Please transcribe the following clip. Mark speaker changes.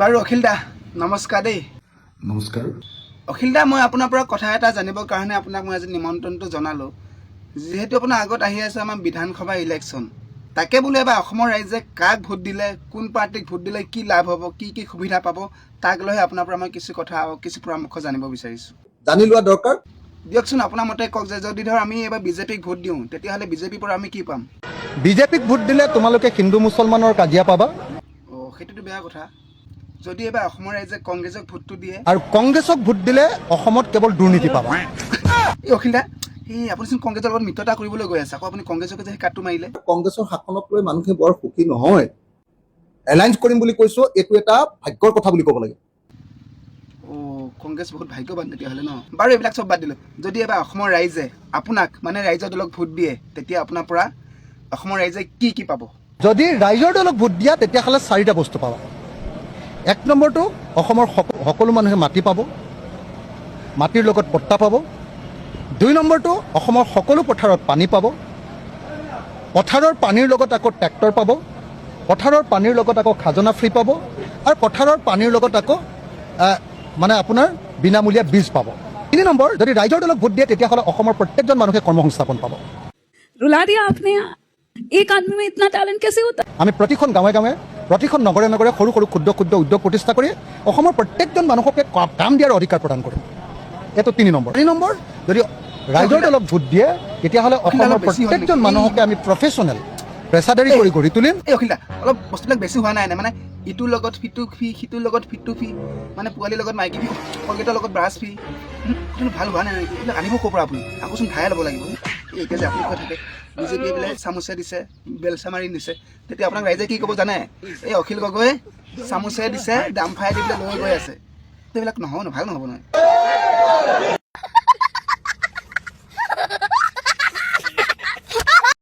Speaker 1: বাৰু অখিল দা নমস্কাৰ দেই।
Speaker 2: নমস্কাৰ।
Speaker 1: অখিল দা মই আপোনাৰ পৰা কথা এটা জানিবৰ কাৰণে আপোনাক মই আজি নিমন্ত্ৰণটো জনালোঁ। যিহেতু আপোনাৰ আগত আহি আছে আমাৰ বিধানসভা ইলেকশ্যন, তাকে বোলে এবাৰ অসমৰ ৰাইজে কাক ভোট দিলে, কোন পাৰ্টিক ভোট দিলে কি লাভ হ'ব, কি সুবিধা পাব, তাক লৈ আপোনাৰ পৰা মই কিছু পৰামৰ্শ জানিব বিচাৰিছোঁ।
Speaker 2: জানি লোৱা দৰকাৰ।
Speaker 1: দিয়কচোন আপোনাৰ মতে কওক যে যদি ধৰ আমি এবাৰ বিজেপিক ভোট দিওঁ তেতিয়াহ'লে বিজেপিৰ পৰা আমি কি পাম?
Speaker 2: বিজেপিক ভোট দিলে তোমালোকে হিন্দু মুছলমানৰ কাজিয়া পাবা
Speaker 1: সেইটোতো বেয়া কথা। যদি এবাৰ অসমৰ ৰাইজে কংগ্ৰেছক ভোটটো দিয়ে
Speaker 2: আৰু কংগ্ৰেছক ভোট দিলে অসমত কেৱল দুৰ্নীতি পাবা।
Speaker 1: এই অখিল দা আপুনিচোন কংগ্ৰেছৰ লগত মিত্ৰতা কৰিবলৈ গৈ আছে, আকৌ আপুনি কংগ্ৰেছকে যে কাটটো মাৰিলে।
Speaker 2: কংগ্ৰেছৰ শাসনক লৈ মানুহে বৰ সুখী নহয়। এলায়েন্স কৰিম বুলি কৈছো, এইটো এটা ভাগ্যৰ কথা বুলি ক'ব লাগে।
Speaker 1: কংগ্ৰেছ বহুত ভাগ্যৱান তেতিয়াহ'লে ন। বাৰু এইবিলাক চব বাদ দিলোঁ, যদি এবাৰ অসমৰ ৰাইজে আপোনাক মানে ৰাইজৰ দলক ভোট দিয়ে তেতিয়া আপোনাৰ পৰা অসমৰ ৰাইজে কি পাব?
Speaker 2: যদি ৰাইজৰ দলক ভোট দিয়া তেতিয়াহ'লে 4টা বস্তু পাবা। 1 নম্বৰটো অসমৰ সকলো মানুহে মাটি পাব, মাটিৰ লগত পট্টা পাব। 2 নম্বৰটো অসমৰ সকলো পথাৰত পানী পাব, পথাৰৰ পানীৰ লগত আকৌ ট্ৰেক্টৰ পাব, পথাৰৰ পানীৰ লগত আকৌ খাজনা ফ্ৰী পাব, আৰু পথাৰৰ পানীৰ লগত আকৌ মানে আপোনাৰ বিনামূলীয়া বীজ পাব। 3 নম্বৰ, যদি ৰাইজৰ দলক ভোট দিয়ে তেতিয়াহ'লে অসমৰ প্ৰত্যেকজন মানুহে কৰ্মসংস্থাপন পাব।
Speaker 3: रुला दिया आपने। एक आदमी में इतना टैलेंट कैसे होता?
Speaker 2: আমি প্ৰতিখন গাঁৱে গাঁৱে প্ৰতিখন নগৰে নগৰে সৰু সৰু ক্ষুদ্ৰ উদ্যোগ প্ৰতিষ্ঠা কৰি অসমৰ প্ৰত্যেকজন মানুহকে কাম দিয়াৰ অধিকাৰ প্ৰদান কৰিম। এইটো 3 নম্বৰ। 4 নম্বৰ, যদি ৰাইজৰ দলক ভোট দিয়ে তেতিয়াহ'লে অসমৰ প্ৰত্যেকজন মানুহকে আমি প্ৰফেচনেল পেছাদাৰী কৰি গঢ়ি তুলিম।
Speaker 1: এই অখিল দা অলপ বস্তুবিলাক বেছি হোৱা নাই মানে ইটোৰ লগত সিটো ফি, সিটোৰ লগত সিটো ফি, মানে পোৱালিৰ লগত মাইকী ফি, কলগেটৰ লগত ব্ৰাছ ফি, কিন্তু ভাল হোৱা নাই নেকি? এইবিলাক আনিব ক'ৰ পৰা আপুনি? আকৌচোন খাই ল'ব লাগিব। এতিয়া যে আপুনি কৈ থাকে বিজেপিয়ে বোলে চামুচে দিছে, বেলচা মাৰি দিছে, তেতিয়া আপোনাক ৰাইজে কি ক'ব জানে? এই অখিল গগৈয়ে চামুচে দিছে, দাম ফাই দি পেলাই লৈ গৈ আছে। এইবিলাক নহয়, ভাল নহ'ব নহয়।